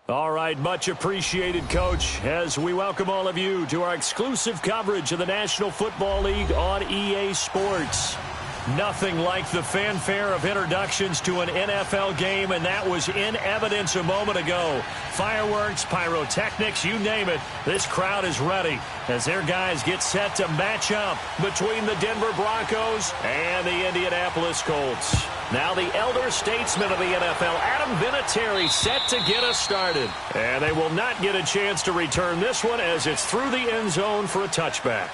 All right, much appreciated, Coach, as we welcome all of you to our exclusive coverage of the National Football League on EA Sports. Nothing like the fanfare of introductions to an NFL game, and that was in evidence a moment ago. Fireworks, pyrotechnics, you name it, this crowd is ready as their guys get set to match up between the Denver Broncos and the Indianapolis Colts. Now the elder statesman of the NFL, Adam Vinatieri, set to get us started. And they will not get a chance to return this one as it's through the end zone for a touchback.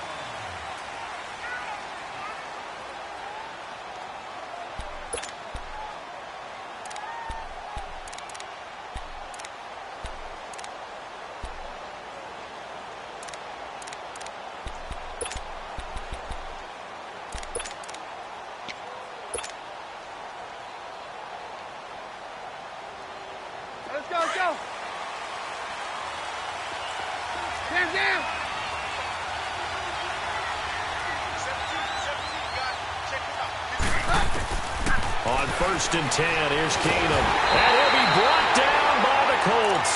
On 1st and 10, here's Keenum. And he'll be brought down by the Colts.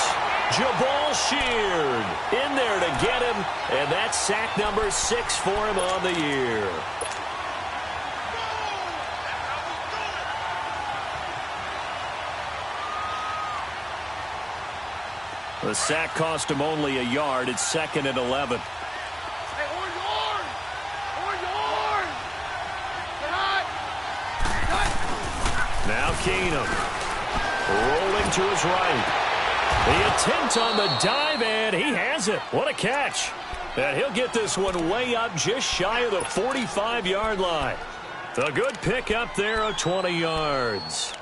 Jabal Sheard in there to get him. And that's sack number 6 for him on the year. The sack cost him only a yard. It's 2nd and 11. Now Keenum rolling to his right. The attempt on the dive, and he has it. What a catch. And he'll get this one way up just shy of the 45-yard line. A good pickup there of 20 yards.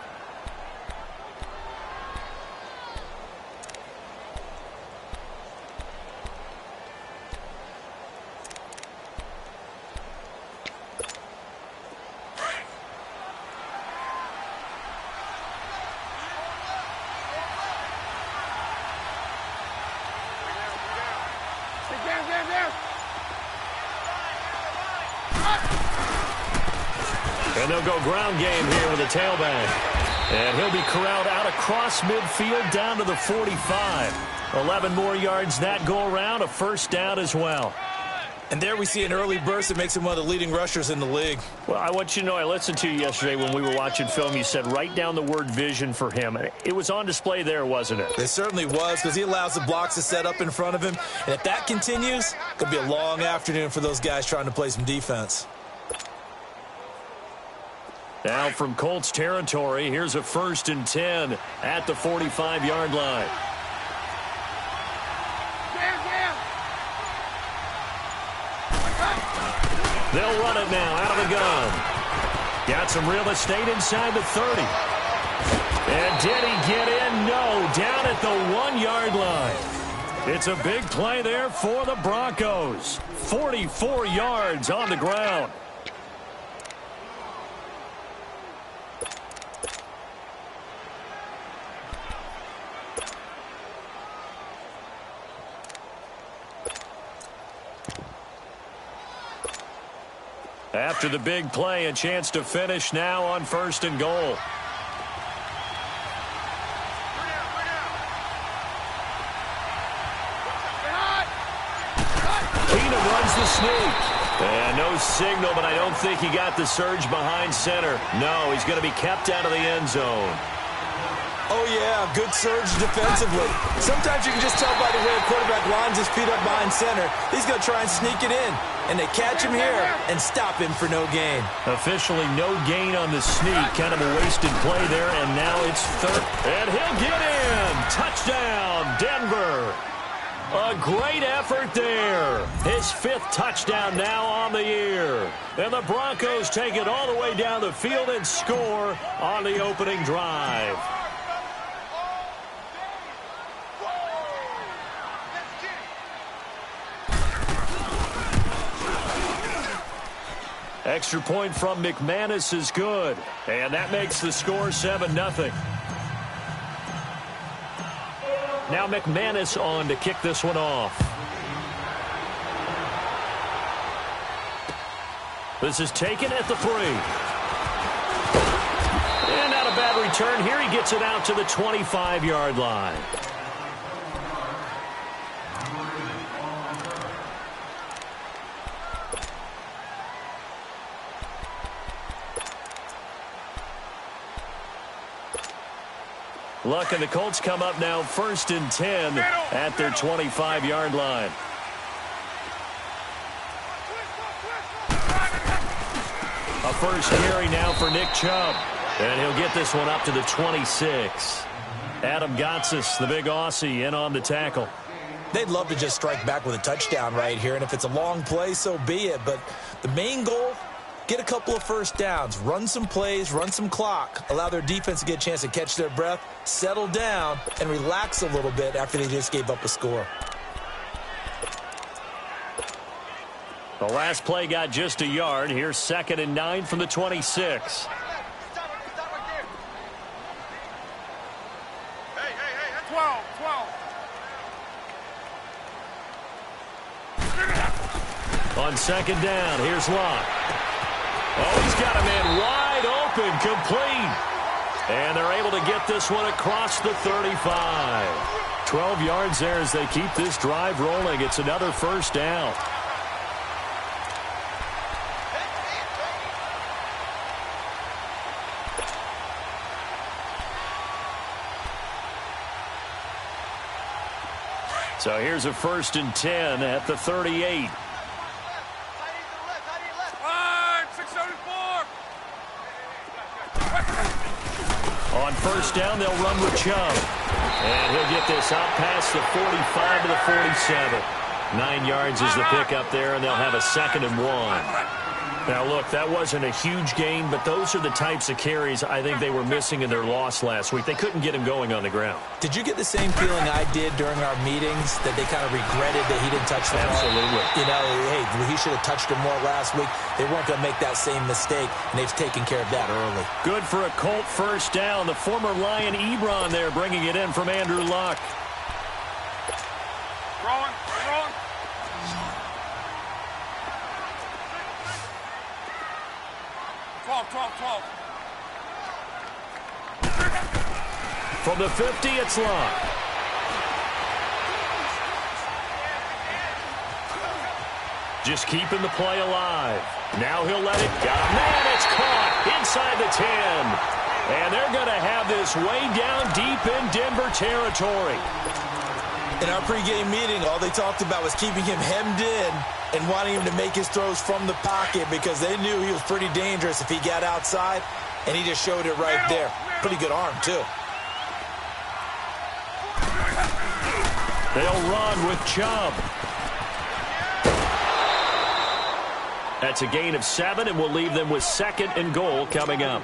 And they'll go ground game here with a tailback. And he'll be corralled out across midfield down to the 45. 11 more yards that go around, a first down as well. And there we see an early burst that makes him one of the leading rushers in the league. Well, I want you to know, I listened to you yesterday when we were watching film. You said write down the word vision for him. It was on display there, wasn't it? It certainly was, because he allows the blocks to set up in front of him. And if that continues, it could be a long afternoon for those guys trying to play some defense. Now from Colts territory, here's a 1st and 10 at the 45-yard line. They'll run it now out of the gun. Got some real estate inside the 30. And did he get in? No, down at the 1-yard line. It's a big play there for the Broncos. 44 yards on the ground. After the big play, a chance to finish now on 1st and goal. Keenum runs the sneak. And no signal, but I don't think he got the surge behind center. No, he's going to be kept out of the end zone. Oh, yeah, good surge defensively. Sometimes you can just tell by the way a quarterback lines his feet up behind center. He's going to try and sneak it in. And they catch him here and stop him for no gain. Officially no gain on the sneak. Kind of a wasted play there, and now it's 3rd. And he'll get in. Touchdown, Denver. A great effort there. His 5th touchdown now on the year. And the Broncos take it all the way down the field and score on the opening drive. Extra point from McManus is good. And that makes the score 7-0. Now McManus on to kick this one off. This is taken at the 3. And not a bad return. Here he gets it out to the 25-yard line. Look, and the Colts come up now 1st and 10 at their 25-yard line. A first carry now for Nick Chubb. And he'll get this one up to the 26. Adam Gotsis, the big Aussie, in on the tackle. They'd love to just strike back with a touchdown right here, and if it's a long play, so be it. But the main goal, get a couple of first downs, run some plays, run some clock, allow their defense to get a chance to catch their breath, settle down, and relax a little bit after they just gave up a score. The last play got just a yard. Here's 2nd and 9 from the 26. On 2nd down, here's Locke. Oh, he's got a man wide open, complete. And they're able to get this one across the 35. 12 yards there as they keep this drive rolling. It's another first down. So here's a 1st and 10 at the 38. On 1st down, they'll run with Chubb. And he'll get this out past the 45 to the 47. 9 yards is the pickup there, and they'll have a 2nd and 1. Now, look, that wasn't a huge gain, but those are the types of carries I think they were missing in their loss last week. They couldn't get him going on the ground. Did you get the same feeling I did during our meetings, that they kind of regretted that he didn't touch the ball? Absolutely. You know, hey, he should have touched him more last week. They weren't going to make that same mistake, and they've taken care of that early. Good for a Colt first down. The former Lion Ebron there bringing it in from Andrew Luck. Throwing. From the 50, it's Luck. Just keeping the play alive. Now he'll let it go. Man, it's caught inside the 10. And they're going to have this way down deep in Denver territory. In our pregame meeting, all they talked about was keeping him hemmed in and wanting him to make his throws from the pocket because they knew he was pretty dangerous if he got outside, and he just showed it right there. Pretty good arm, too. They'll run with Chubb. That's a gain of 7, and we'll leave them with 2nd and goal coming up.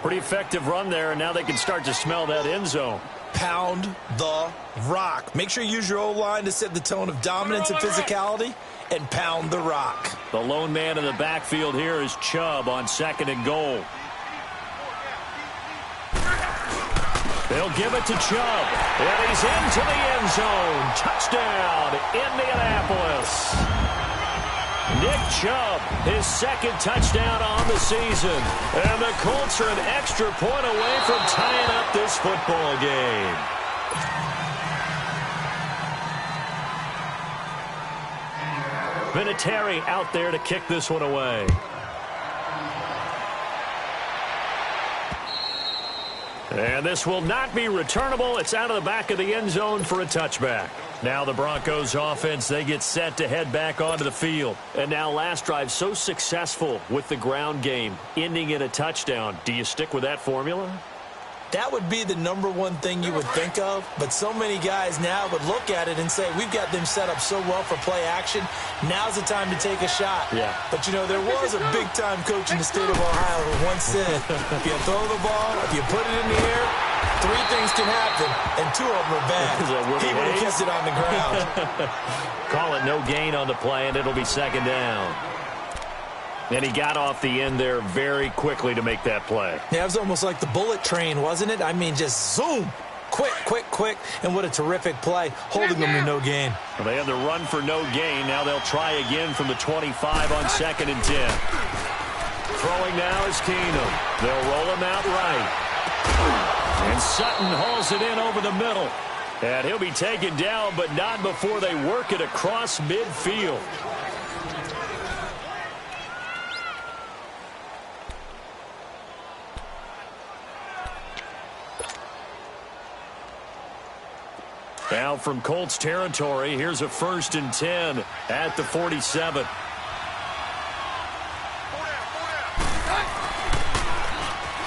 Pretty effective run there, and now they can start to smell that end zone. Pound the rock. Make sure you use your O-line to set the tone of dominance and physicality, and pound the rock. The lone man in the backfield here is Chubb on 2nd and goal. They'll give it to Chubb. And he's into the end zone. Touchdown, Indianapolis. Nick Chubb, his 2nd touchdown on the season. And the Colts are an extra point away from tying up this football game. Vinatieri out there to kick this one away. And this will not be returnable. It's out of the back of the end zone for a touchback. Now the Broncos offense, they get set to head back onto the field. And now last drive so successful with the ground game, ending in a touchdown. Do you stick with that formula? That would be the #1 thing you would think of, but so many guys now would look at it and say, we've got them set up so well for play action, now's the time to take a shot. Yeah. But, you know, there was a big-time coach in the state of Ohio who once said, if you throw the ball, if you put it in the air, 3 things can happen, and 2 of them are bad. He would have kept it on the ground. Call it no gain on the play, and it'll be 2nd down. And he got off the end there very quickly to make that play. Yeah, it was almost like the bullet train, wasn't it? I mean, just zoom. Quick, quick, quick. And what a terrific play, holding them to no gain. Well, they had the run for no gain. Now they'll try again from the 25 on 2nd and 10. Throwing now is Keenum. They'll roll him out right. And Sutton hauls it in over the middle. And he'll be taken down, but not before they work it across midfield. Now from Colts territory, here's a 1st and 10 at the 47.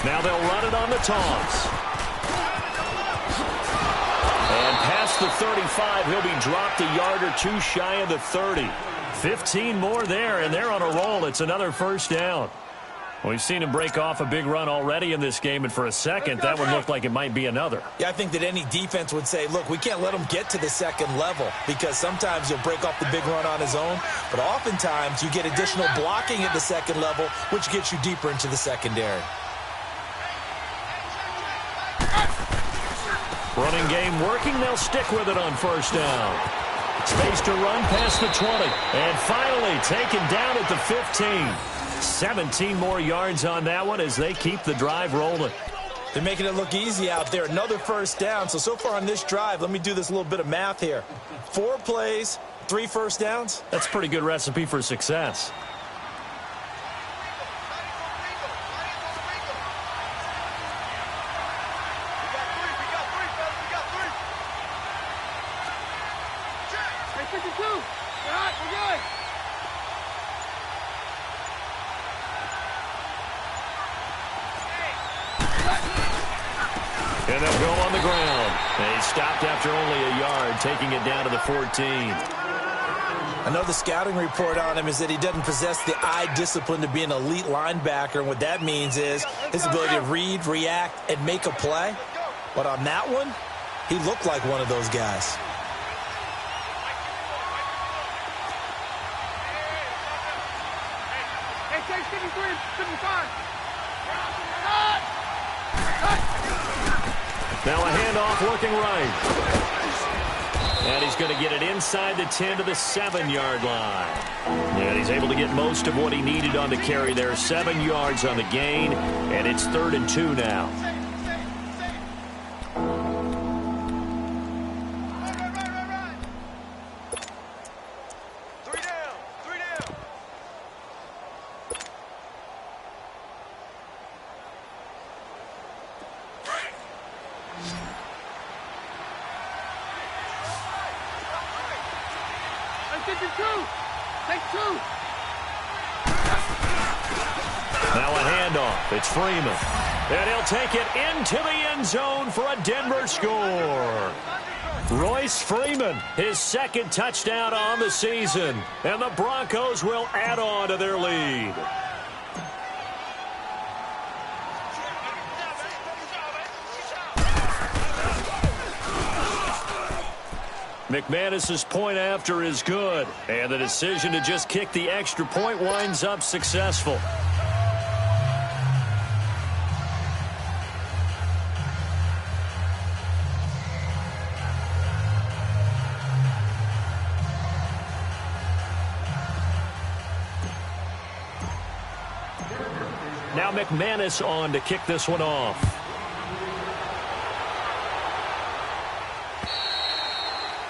Now they'll run it on the toss. And past the 35, he'll be dropped a yard or two shy of the 30. 15 more there, and they're on a roll. It's another 1st down. We've seen him break off a big run already in this game, and for a second, that one looked like it might be another. Yeah, I think that any defense would say, look, we can't let him get to the second level because sometimes he'll break off the big run on his own, but oftentimes you get additional blocking at the second level, which gets you deeper into the secondary. Running game working. They'll stick with it on 1st down. Space to run past the 20. And finally taken down at the 15. 17 more yards on that one as they keep the drive rolling. They're making it look easy out there. Another 1st down. So far on this drive, let me do this little bit of math here. 4 plays, 3 1st downs. That's a pretty good recipe for success. And they'll go on the ground. And he stopped after only a yard, taking it down to the 14. I know the scouting report on him is that he doesn't possess the eye discipline to be an elite linebacker. And what that means is his ability to read, react, and make a play. But on that one, he looked like one of those guys. Now a handoff working right. And he's going to get it inside the 10 to the 7-yard line. And he's able to get most of what he needed on the carry there. 7 yards on the gain, and it's 3rd and 2 now. Now a handoff. It's Freeman. And he'll take it into the end zone for a Denver score. Royce Freeman, his 2nd touchdown on the season. And the Broncos will add on to their lead. McManus's point after is good. And the decision to just kick the extra point winds up successful. Now McManus on to kick this one off.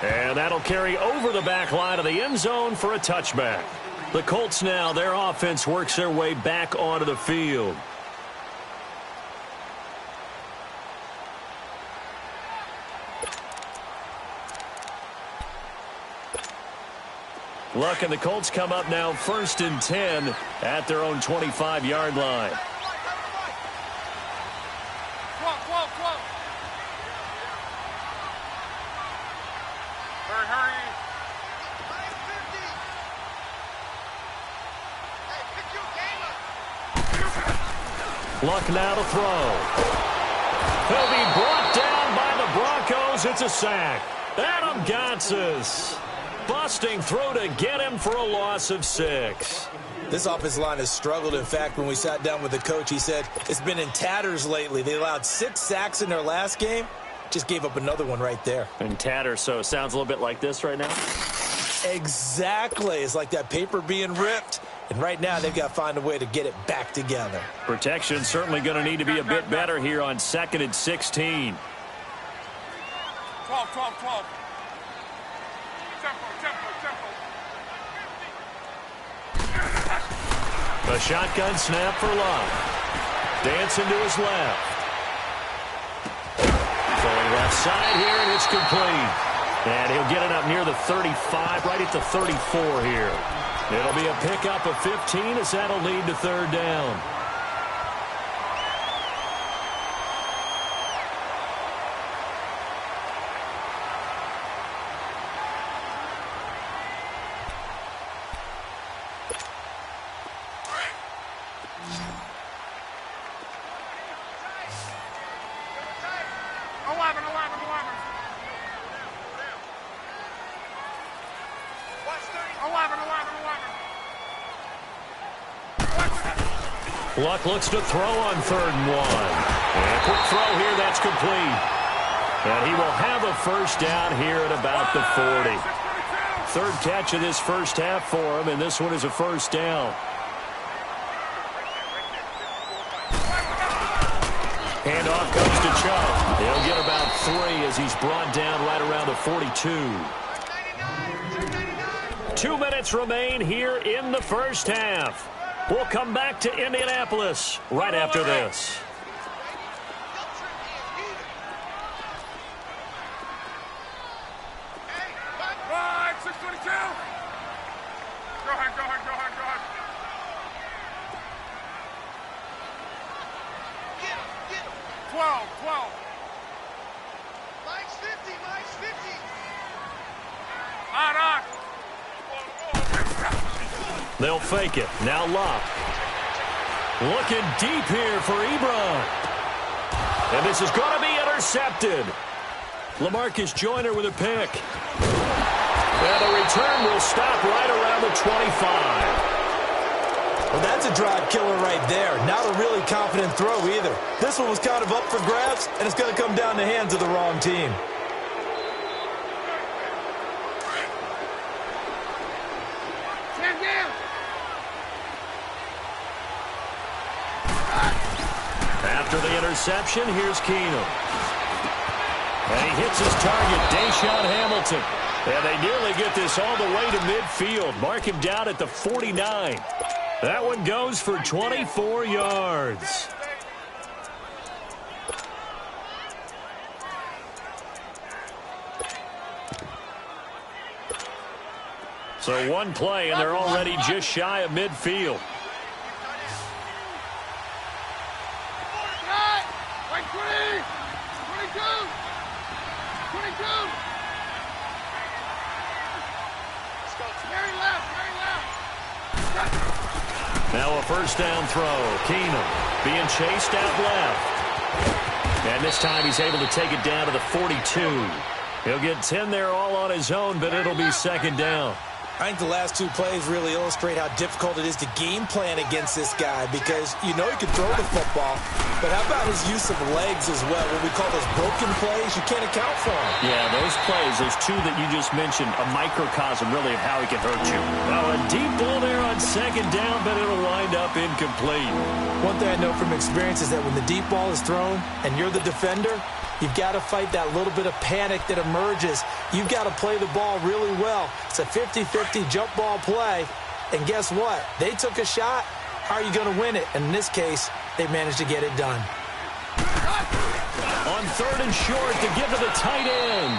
And that'll carry over the back line of the end zone for a touchback. The Colts now, their offense works their way back onto the field. Luck and the Colts come up now 1st and 10 at their own 25-yard line. Luck now to throw. He'll be brought down by the Broncos. It's a sack. Adam Gotsis busting through to get him for a loss of 6. This offensive line has struggled. In fact, when we sat down with the coach, he said it's been in tatters lately. They allowed 6 sacks in their last game. Just gave up another one right there. In tatters, so it sounds a little bit like this right now? Exactly. It's like that paper being ripped. And right now, they've got to find a way to get it back together. Protection certainly going to need to be a bit better here on 2nd and 16. 12. Tempo. A shotgun snap for Love. Dancing to his left. Throwing left side here, and it's complete. And he'll get it up near the 35, right at the 34 here. It'll be a pickup of 15 as that'll lead to third down. Luck looks to throw on 3rd and 1. And a quick throw here, that's complete. And he will have a first down here at about the 40. 3rd catch of this first half for him, and this one is a first down. Handoff comes to Chubb. He'll get about 3 as he's brought down right around the 42. 2 minutes remain here in the first half. We'll come back to Indianapolis right after this. Right, 622. Go ahead. 12. Mike's 50. On. They'll fake it. Now Locke. Looking deep here for Ebron. And this is going to be intercepted. LaMarcus Joyner with a pick. And the return will stop right around the 25. Well, that's a drive killer right there. Not a really confident throw either. This one was kind of up for grabs, and it's going to come down the hands of the wrong team. After the interception, here's Keenum. And he hits his target, Deshaun Hamilton. And they nearly get this all the way to midfield. Mark him down at the 49. That one goes for 24 yards. So one play, and they're already just shy of midfield. Now a first down throw. Keenum being chased out left. And this time he's able to take it down to the 42. He'll get 10 there all on his own, but it'll be second down. I think the last 2 plays really illustrate how difficult it is to game plan against this guy because you know he can throw the football, but how about his use of legs as well? What we call those broken plays, you can't account for them. Yeah, those plays, those 2 that you just mentioned, a microcosm really of how he can hurt you. Oh, a deep ball there on second down, but it'll wind up incomplete. One thing I know from experience is that when the deep ball is thrown and you're the defender, you've got to fight that little bit of panic that emerges. You've got to play the ball really well. It's a 50-50 jump ball play. And guess what? They took a shot. How are you going to win it? And in this case, they managed to get it done. On 3rd and short to give to the tight end.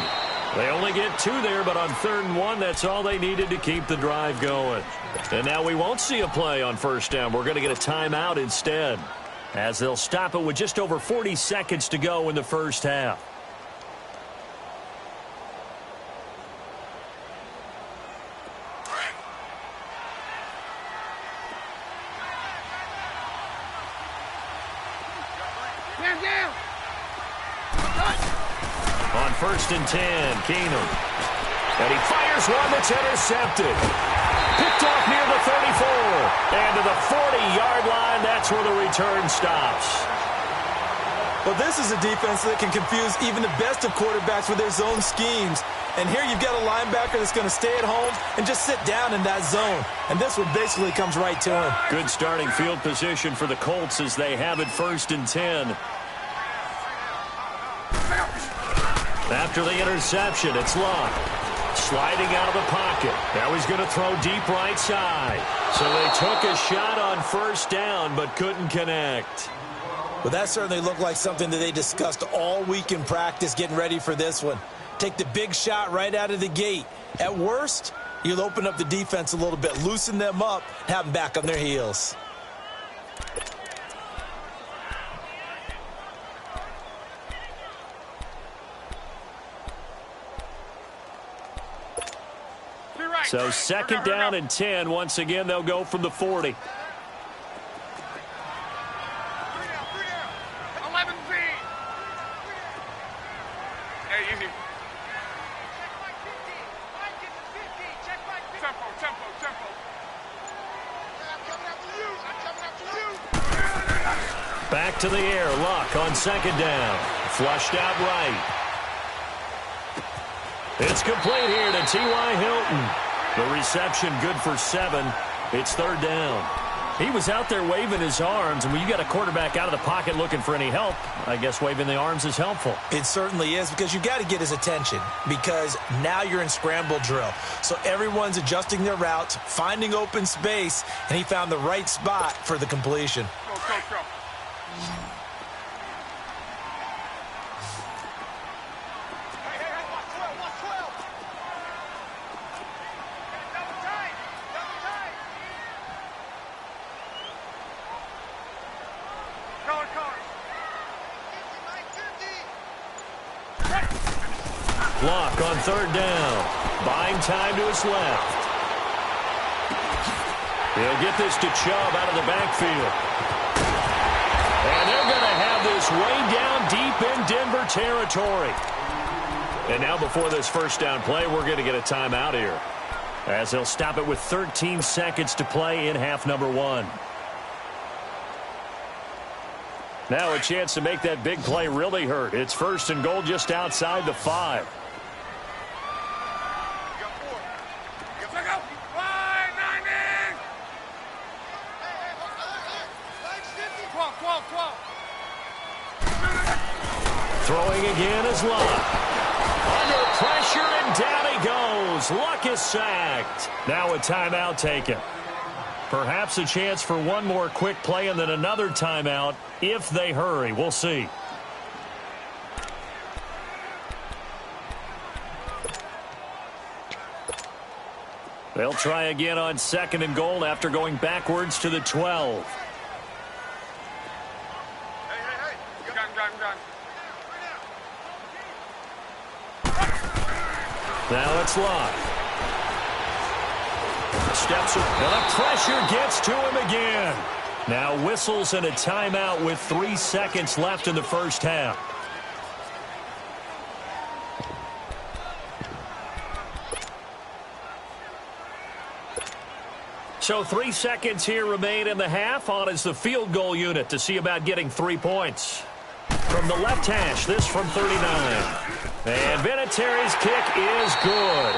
They only get 2 there, but on 3rd and 1, that's all they needed to keep the drive going. And now we won't see a play on first down. We're going to get a timeout instead, as they'll stop it with just over 40 seconds to go in the first half. On 1st and 10, Keenum. And he fires one that's intercepted. Picked off near the 34. And to the 40-yard line, that's where the return stops. Well, this is a defense that can confuse even the best of quarterbacks with their zone schemes. And here you've got a linebacker that's going to stay at home and just sit down in that zone. And this one basically comes right to him. Good starting field position for the Colts as they have it 1st and 10. After the interception, it's Locke. Sliding out of the pocket. Now he's going to throw deep right side. So they took a shot on first down but couldn't connect. Well, that certainly looked like something that they discussed all week in practice getting ready for this one. Take the big shot right out of the gate. At worst, you'll open up the defense a little bit, loosen them up, have them back on their heels. So second down and 10. Once again, they'll go from the 40. 11 Z. Hey, easy. Tempo. Back to the air. Luck on second down. Flushed out right. It's complete here to T.Y. Hilton. The reception good for 7. It's third down. He was out there waving his arms, and when you got a quarterback out of the pocket looking for any help, I guess waving the arms is helpful. It certainly is, because you got to get his attention, because now you're in scramble drill. So everyone's adjusting their routes, finding open space, and he found the right spot for the completion. Go. Block on third down. Buying time to his left. He'll get this to Chubb out of the backfield. And they're going to have this way down deep in Denver territory. And now before this first down play, we're going to get a timeout here, as they'll stop it with 13 seconds to play in half number 1. Now a chance to make that big play really hurt. It's first and goal just outside the 5. Throwing again is Luck. Under pressure, and down he goes. Luck is sacked. Now a timeout taken. Perhaps a chance for one more quick play and then another timeout if they hurry. We'll see. They'll try again on second and goal after going backwards to the 12. Now it's Luck. Steps up. The pressure gets to him again. Now whistles and a timeout with 3 seconds left in the first half. So 3 seconds here remain in the half. On is the field goal unit to see about getting 3 points. From the left hash, this from 39. And Vinatieri's kick is good.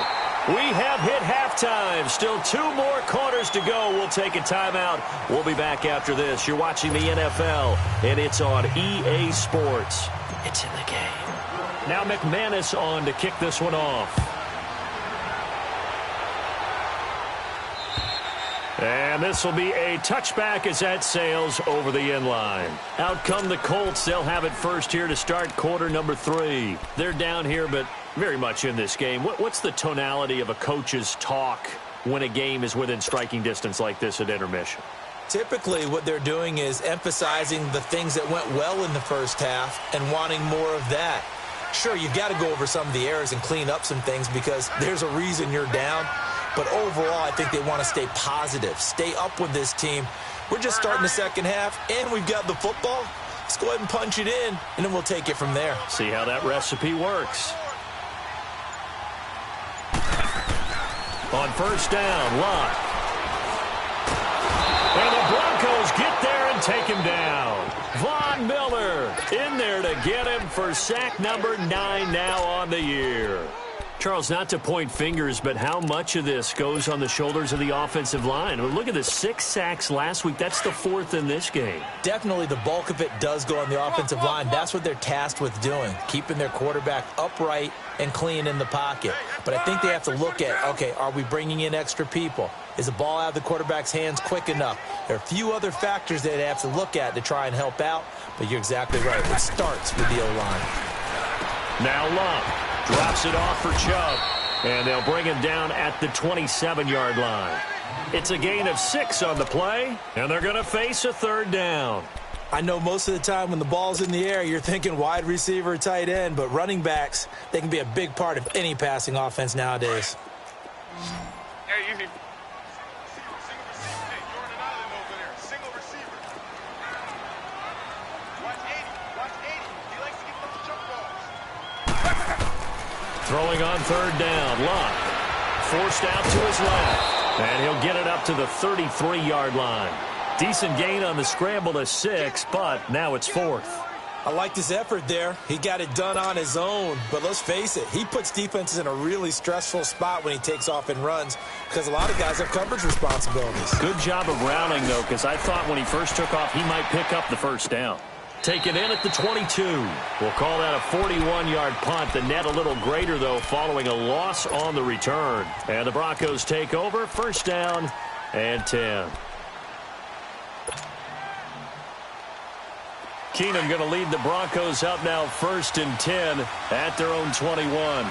We have hit halftime. Still 2 more quarters to go. We'll take a timeout. We'll be back after this. You're watching the NFL, and it's on EA Sports. It's in the game. Now McManus on to kick this one off. And this will be a touchback as that sails over the end line. Out come the Colts. They'll have it first here to start quarter number 3. They're down here, but very much in this game. What's the tonality of a coach's talk when a game is within striking distance like this at intermission? Typically, what they're doing is emphasizing the things that went well in the first half and wanting more of that. Sure, you've got to go over some of the errors and clean up some things because there's a reason you're down. But overall, I think they want to stay positive, stay up with this team. We're just starting the second half, and we've got the football. Let's go ahead and punch it in, and then we'll take it from there. See how that recipe works. On first down, Luck. And the Broncos get there and take him down. Von Miller in there to get him for sack number 9 now on the year. Charles, not to point fingers, but how much of this goes on the shoulders of the offensive line? Well, look at the 6 sacks last week. That's the 4th in this game. Definitely the bulk of it does go on the offensive line. That's what they're tasked with doing, keeping their quarterback upright and clean in the pocket. But I think they have to look at, okay, are we bringing in extra people? Is the ball out of the quarterback's hands quick enough? There are a few other factors that they have to look at to try and help out, but you're exactly right. It starts with the O-line. Now Luck. Drops it off for Chubb. And they'll bring him down at the 27-yard line. It's a gain of 6 on the play, and they're going to face a third down. I know most of the time when the ball's in the air, you're thinking wide receiver, tight end, but running backs, they can be a big part of any passing offense nowadays. Hey, easy. Single receiver. Hey, Jordan Allen over there. Single receiver. Watch 80. Watch 80. He likes to get those jump balls. Throwing on third down, Locke. Forced out to his left. And he'll get it up to the 33-yard line. Decent gain on the scramble to 6, but now it's 4th. I liked his effort there. He got it done on his own. But let's face it, he puts defenses in a really stressful spot when he takes off and runs because a lot of guys have coverage responsibilities. Good job of rounding, though, because I thought when he first took off, he might pick up the first down. Taken in at the 22. We'll call that a 41-yard punt. The net a little greater, though, following a loss on the return. And the Broncos take over. First down and 10. Keenum going to lead the Broncos up now 1st and 10 at their own 21.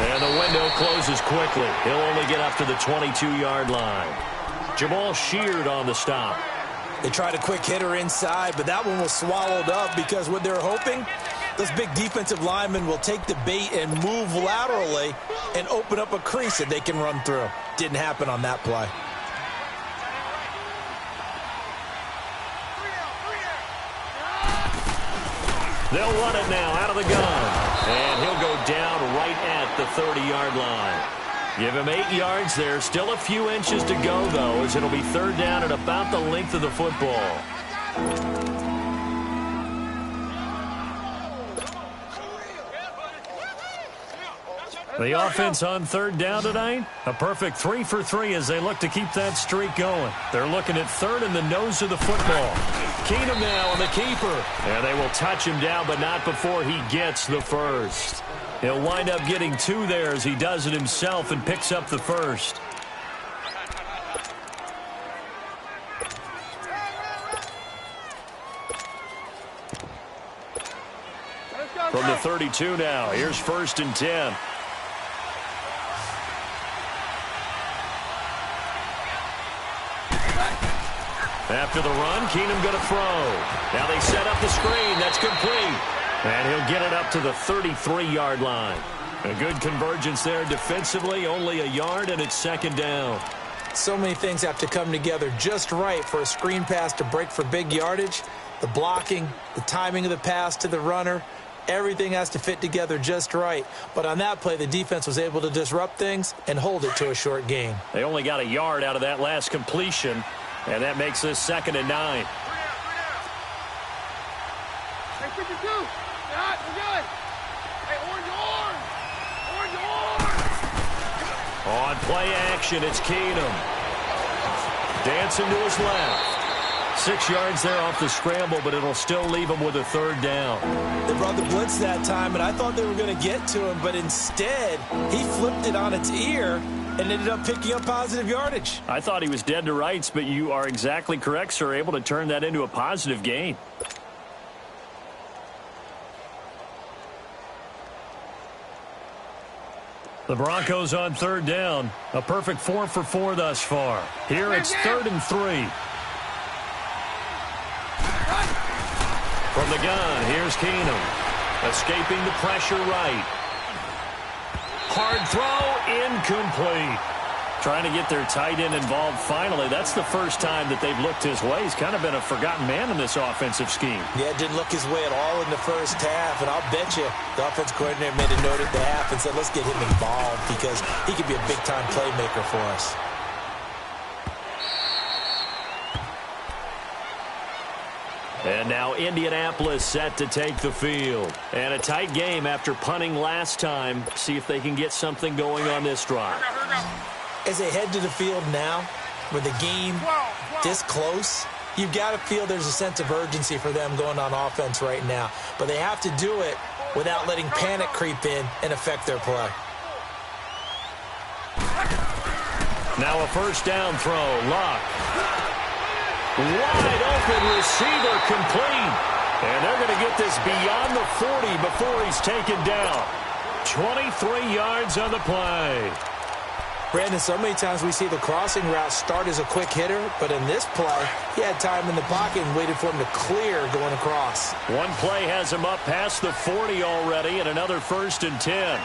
And the window closes quickly. He'll only get up to the 22-yard line. Jamal Sheard on the stop. They tried a quick hitter inside, but that one was swallowed up because what they're hoping, those big defensive linemen will take the bait and move laterally and open up a crease that they can run through. Didn't happen on that play. They'll run it now out of the gun. And he'll go down right at the 30-yard line. Give him 8 yards there. Still a few inches to go, though, as it'll be third down at about the length of the football. The offense on third down tonight, a perfect 3 for 3 as they look to keep that streak going. They're looking at third in the nose of the football. Keenum now on the keeper. And they will touch him down, but not before he gets the first. He'll wind up getting 2 there as he does it himself and picks up the first. From the 32 now, here's 1st and 10. After the run, Keenum going to throw. Now they set up the screen. That's complete. And he'll get it up to the 33-yard line. A good convergence there defensively, only a yard, and it's 2nd down. So many things have to come together just right for a screen pass to break for big yardage. The blocking, the timing of the pass to the runner, everything has to fit together just right. But on that play, the defense was able to disrupt things and hold it to a short gain. They only got a yard out of that last completion, and that makes this 2nd and 9. Hey, 52. Yeah, we're good. Hey, orange. On play action, it's Keenum. Dancing to his left. 6 yards there off the scramble, but it'll still leave him with a third down. They brought the blitz that time, and I thought they were going to get to him, but instead, he flipped it on its ear and ended up picking up positive yardage. I thought he was dead to rights, but you are exactly correct, sir. Able to turn that into a positive gain. The Broncos on third down. A perfect 4 for 4 thus far. Here it's 3rd and 3. From the gun, here's Keenum. Escaping the pressure right. Hard throw, incomplete. Trying to get their tight end involved finally. That's the first time that they've looked his way. He's kind of been a forgotten man in this offensive scheme. Yeah, didn't look his way at all in the first half, and I'll bet you the offense coordinator made a note at the half and said, let's get him involved because he could be a big-time playmaker for us. And now Indianapolis set to take the field. And a tight game after punting last time. See if they can get something going on this drive. As they head to the field now, with the game this close, you've got to feel there's a sense of urgency for them going on offense right now. But they have to do it without letting panic creep in and affect their play. Now a first down throw. Luck. Wide open receiver complete. And they're going to get this beyond the 40 before he's taken down. 23 yards on the play. Brandon, so many times we see the crossing route start as a quick hitter, but in this play, he had time in the pocket and waited for him to clear going across. One play has him up past the 40 already, and another 1st and 10.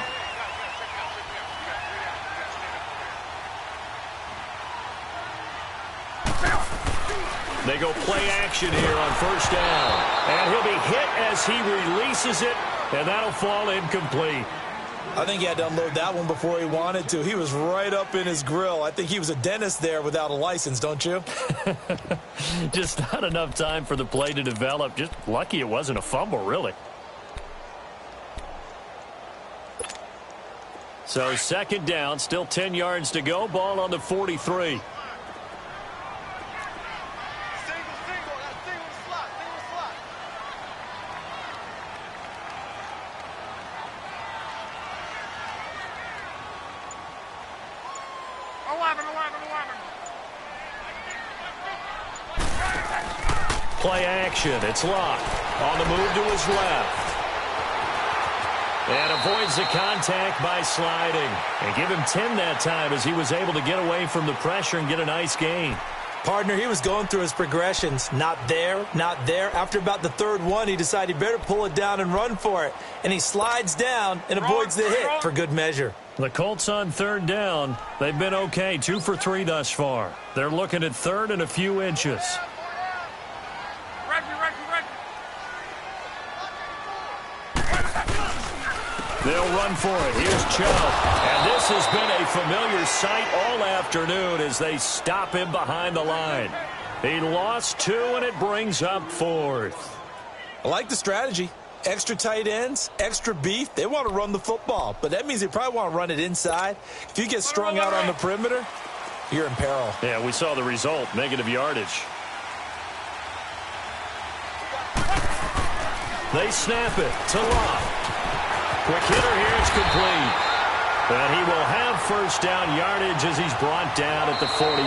They go play action here on 1st down. And he'll be hit as he releases it, and that'll fall incomplete. I think he had to unload that one before he wanted to. He was right up in his grill. I think he was a dentist there without a license, don't you? Just not enough time for the play to develop. Just lucky it wasn't a fumble, really. So 2nd down, still 10 yards to go. Ball on the 43. Play action. It's locked. On the move to his left. And avoids the contact by sliding. And give him 10 that time as he was able to get away from the pressure and get a nice gain. Partner, he was going through his progressions. Not there, not there. After about the 3rd one, he decided he better pull it down and run for it. And he slides down and avoids the hit for good measure. The Colts on 3rd down. They've been okay. 2 for 3 thus far. They're looking at 3rd and a few inches. They'll run for it. Here's Chubb. And this has been a familiar sight all afternoon as they stop him behind the line. He lost 2, and it brings up 4th. I like the strategy. Extra tight ends, extra beef. They want to run the football, but that means they probably want to run it inside. If you get strung out on the perimeter, you're in peril. Yeah, we saw the result, negative yardage. They snap it to Locke. Quick hitter here, it's complete. And he will have 1st down yardage as he's brought down at the 41.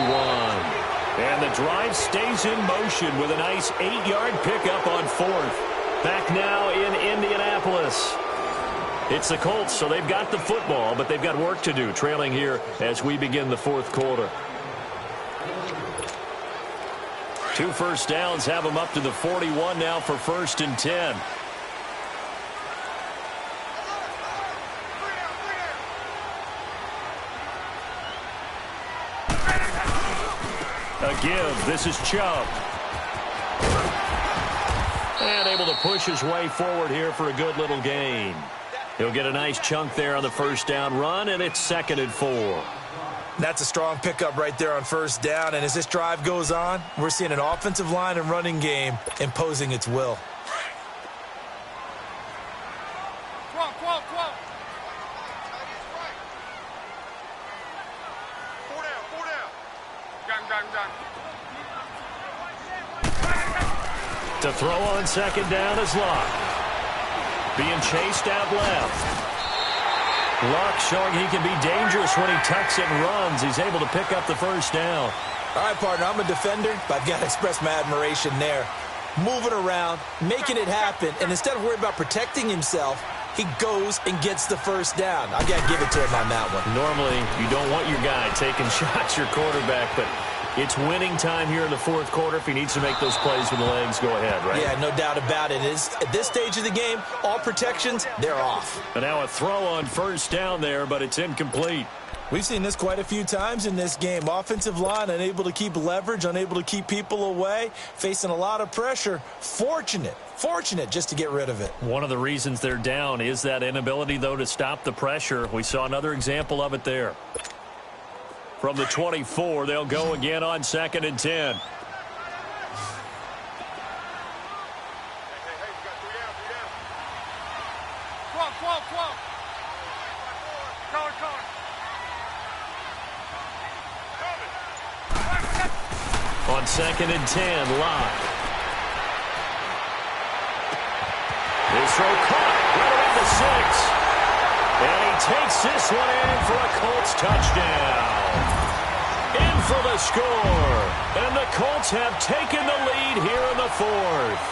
And the drive stays in motion with a nice 8-yard pickup on 4th. Back now in Indianapolis. It's the Colts, so they've got the football, but they've got work to do, trailing here as we begin the 4th quarter. 2 first downs have them up to the 41 now for 1st and 10. A give. This is Chubb. And able to push his way forward here for a good little gain. He'll get a nice chunk there on the 1st down run, and it's 2nd and 4. That's a strong pickup right there on 1st down, and as this drive goes on, we're seeing an offensive line and running game imposing its will. To throw on 2nd down is Locke. Being chased out left. Locke showing he can be dangerous when he tucks it and runs. He's able to pick up the 1st down. All right, partner, I'm a defender, but I've got to express my admiration there. Moving around, making it happen, and instead of worrying about protecting himself, he goes and gets the 1st down. I've got to give it to him on that one. Normally, you don't want your guy taking shots, your quarterback, but it's winning time here in the 4th quarter. If he needs to make those plays with the legs, go ahead, right? Yeah, no doubt about it. At this stage of the game, all protections, they're off. And now a throw on 1st down there, but it's incomplete. We've seen this quite a few times in this game. Offensive line unable to keep leverage, unable to keep people away, facing a lot of pressure. Fortunate just to get rid of it. One of the reasons they're down is that inability, though, to stop the pressure. We saw another example of it there. From the 24, they'll go again on 2nd and 10. On 2nd and 10, Locke. His throw caught right around the 6. And he takes this one in for a Colts touchdown. In for the score. And the Colts have taken the lead here in the fourth.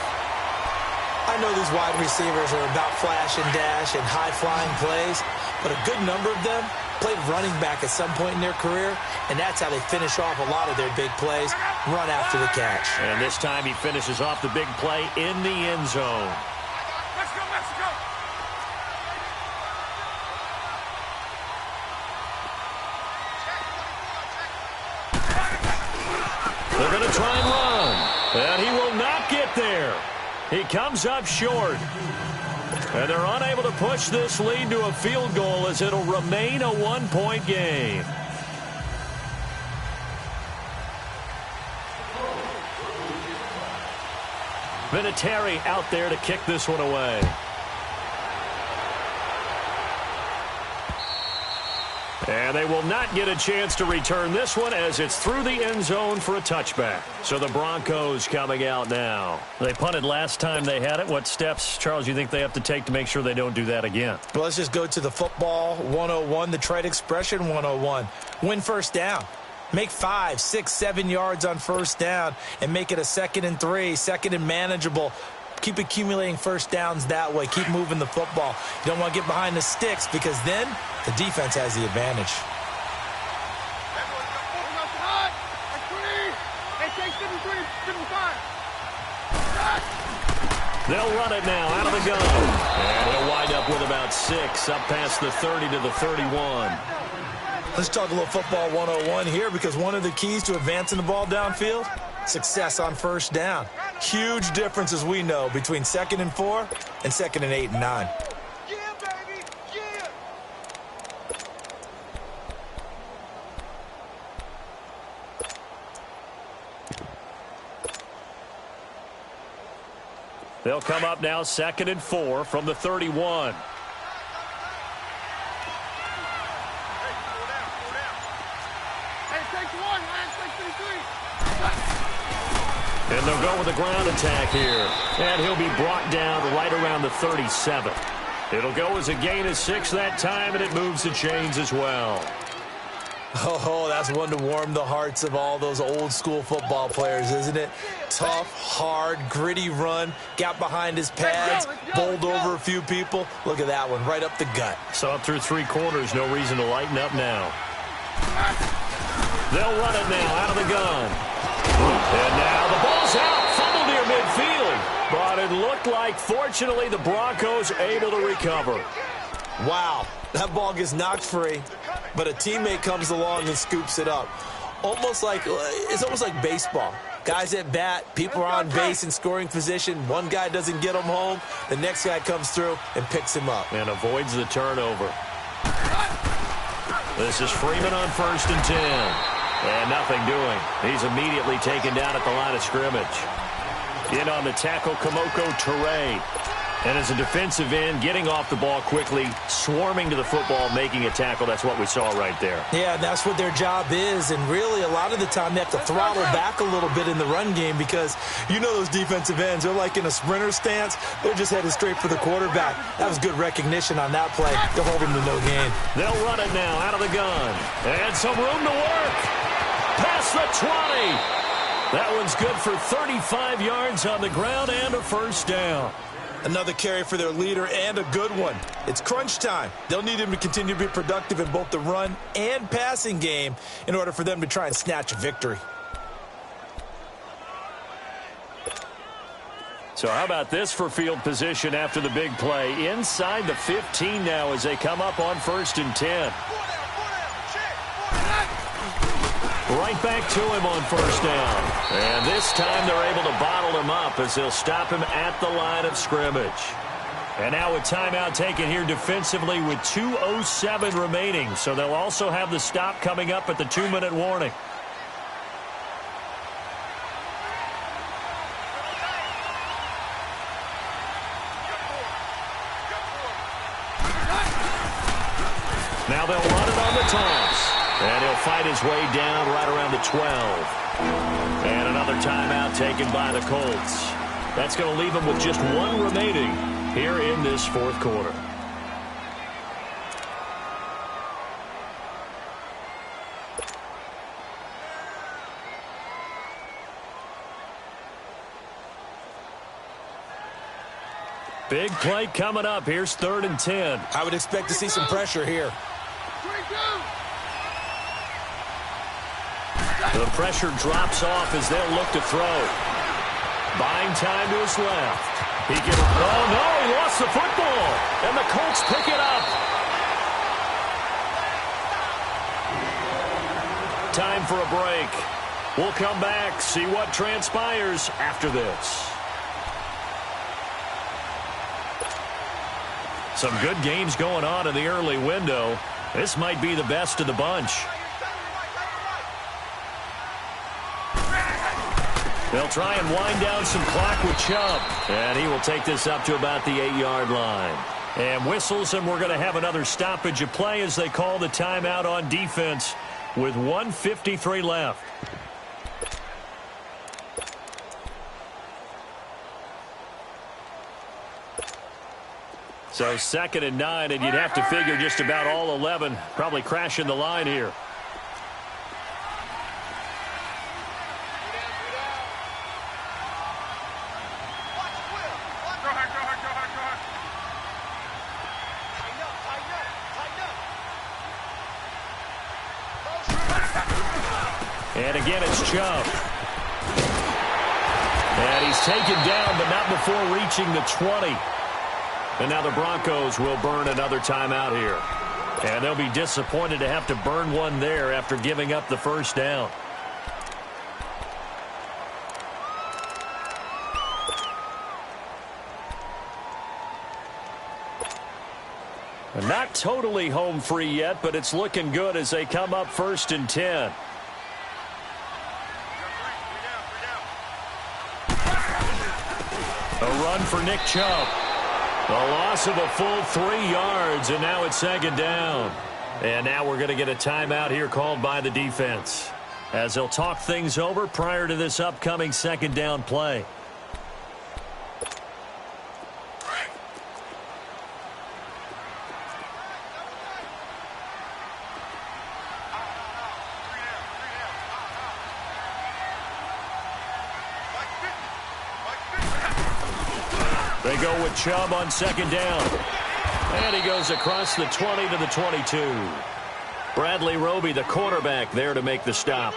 I know these wide receivers are about flash and dash and high-flying plays, but a good number of them played running back at some point in their career, and that's how they finish off a lot of their big plays, run after the catch. And this time he finishes off the big play in the end zone. Let's go, Mexico! They're going to try and run, and he will not get there. He comes up short. And they're unable to push this lead to a field goal as it'll remain a one-point game. Vinatieri out there to kick this one away. And they will not get a chance to return this one as it's through the end zone for a touchback. So the Broncos coming out now. They punted last time they had it. What steps, Charles, you think they have to take to make sure they don't do that again? Well, let's just go to the football 101, the trade expression 101. Win first down. Make 5, 6, 7 yards on first down and make it a 2nd and 3, 2nd and manageable. Keep accumulating first downs that way. Keep moving the football. You don't want to get behind the sticks because then the defense has the advantage. They'll run it now out of the gun. And they'll wind up with about 6 up past the 30 to the 31. Let's talk a little football 101 here because one of the keys to advancing the ball downfield, success on first down. Huge difference, as we know, between 2nd and 4 and 2nd and 8 and 9. Yeah, baby! Yeah! They'll come up now 2nd and 4 from the 31. And they'll go with a ground attack here. And he'll be brought down right around the 37. It'll go as a gain of 6 that time, and it moves the chains as well. Oh, that's one to warm the hearts of all those old-school football players, isn't it? Tough, hard, gritty run. Got behind his pads, bowled over a few people. Look at that one, right up the gut. So up through 3 quarters, no reason to lighten up now. They'll run it now out of the gun. And now the ball's out, fumbled near midfield. But it looked like, fortunately, the Broncos able to recover. Wow, that ball gets knocked free, but a teammate comes along and scoops it up. It's almost like baseball. Guys at bat, people are on base in scoring position. One guy doesn't get him home. The next guy comes through and picks him up. And avoids the turnover. This is Freeman on 1st and 10. And nothing doing. He's immediately taken down at the line of scrimmage. In on the tackle, Kamoko Toure. And as a defensive end, getting off the ball quickly, swarming to the football, making a tackle. That's what we saw right there. Yeah, that's what their job is. And really, a lot of the time, they have to throttle back a little bit in the run game because you know those defensive ends, they're like in a sprinter stance. They're just headed straight for the quarterback. That was good recognition on that play to hold him to no gain. They'll run it now out of the gun. And some room to work. Past the 20. That one's good for 35 yards on the ground and a first down. Another carry for their leader and a good one. It's crunch time. They'll need him to continue to be productive in both the run and passing game in order for them to try and snatch a victory. So how about this for field position after the big play? Inside the 15 now as they come up on 1st and 10. Right back to him on first down. And this time they're able to bottle him up as they'll stop him at the line of scrimmage. And now a timeout taken here defensively with 2:07 remaining. So they'll also have the stop coming up at the 2-minute warning. Now they'll run it on the toss. And he'll fight his way down right around the 12. And another timeout taken by the Colts. That's going to leave them with just 1 remaining here in this 4th quarter. Big play coming up. Here's 3rd and 10. I would expect to see some pressure here. The pressure drops off as they'll look to throw. Buying time to his left. He can. Oh, no, he lost the football. And the Colts pick it up. Time for a break. We'll come back, see what transpires after this. Some good games going on in the early window. This might be the best of the bunch. They'll try and wind down some clock with Chubb. And he will take this up to about the 8-yard line. And whistles, and we're going to have another stoppage of play as they call the timeout on defense with 1:53 left. So 2nd and 9, and you'd have to figure just about all 11 probably crashing the line here. And again, it's Chubb. And he's taken down, but not before reaching the 20. And now the Broncos will burn another timeout here. And they'll be disappointed to have to burn one there after giving up the first down. And not totally home free yet, but it's looking good as they come up 1st and 10. A run for Nick Chubb. A loss of a full 3 yards, and now it's 2nd down. And now we're going to get a timeout here called by the defense as they'll talk things over prior to this upcoming 2nd down play. They go with Chubb on 2nd down. And he goes across the 20 to the 22. Bradley Roby, the quarterback, there to make the stop.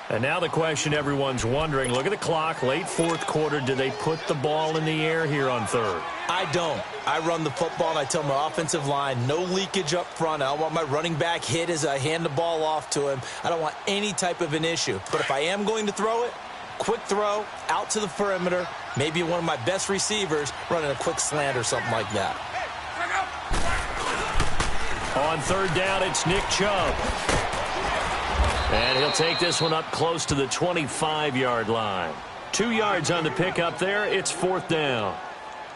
And now the question everyone's wondering, look at the clock, late 4th quarter, do they put the ball in the air here on 3rd? I don't. I run the football, and I tell my offensive line, no leakage up front. I don't want my running back hit as I hand the ball off to him. I don't want any type of an issue. But if I am going to throw it, quick throw, out to the perimeter, maybe one of my best receivers running a quick slant or something like that. On 3rd down, it's Nick Chubb. And he'll take this one up close to the 25-yard line. 2 yards on the pickup there. It's 4th down.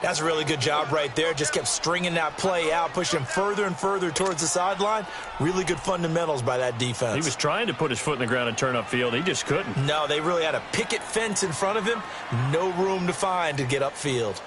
That's a really good job right there. Just kept stringing that play out, pushing him further and further towards the sideline. Really good fundamentals by that defense. He was trying to put his foot in the ground and turn upfield. He just couldn't. No, they really had a picket fence in front of him. No room to find to get upfield.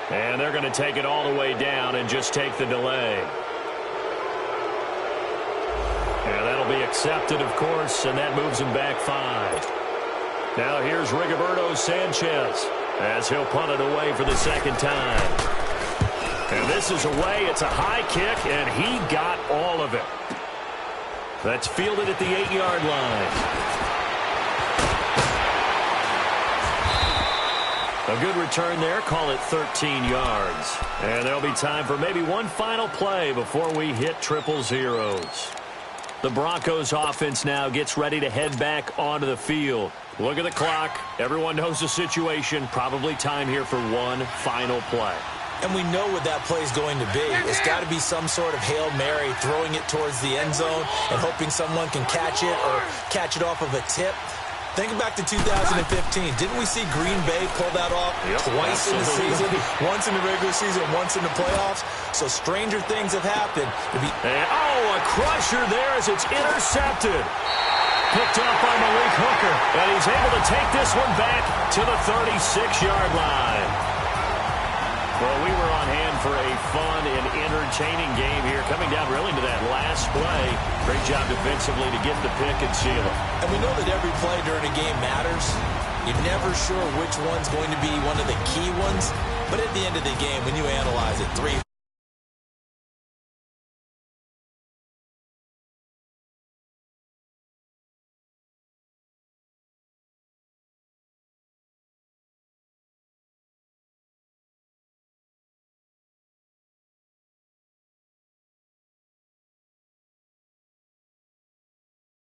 And they're going to take it all the way down and just take the delay. And that'll be accepted, of course, and that moves him back 5. Now here's Rigoberto Sanchez as he'll punt it away for the 2nd time. And this is away. It's a high kick, and he got all of it. That's fielded at the 8-yard line. A good return there. Call it 13 yards. And there'll be time for maybe one final play before we hit triple zeros. The Broncos offense now gets ready to head back onto the field. Look at the clock. Everyone knows the situation. Probably time here for one final play. And we know what that play is going to be. It's got to be some sort of Hail Mary, throwing it towards the end zone and hoping someone can catch it or catch it off of a tip. Think back to 2015. Didn't we see Green Bay pull that off twice in the season? Once in the regular season, once in the playoffs. so stranger things have happened. And, a crusher there as it's intercepted. Picked off by Malik Hooker, and he's able to take this one back to the 36-yard line. Well, we were on hand for a fun and entertaining game here, coming down really to that last play. Great job defensively to get the pick and seal it. And we know that every play during a game matters. You're never sure which one's going to be one of the key ones. But at the end of the game, when you analyze it, 3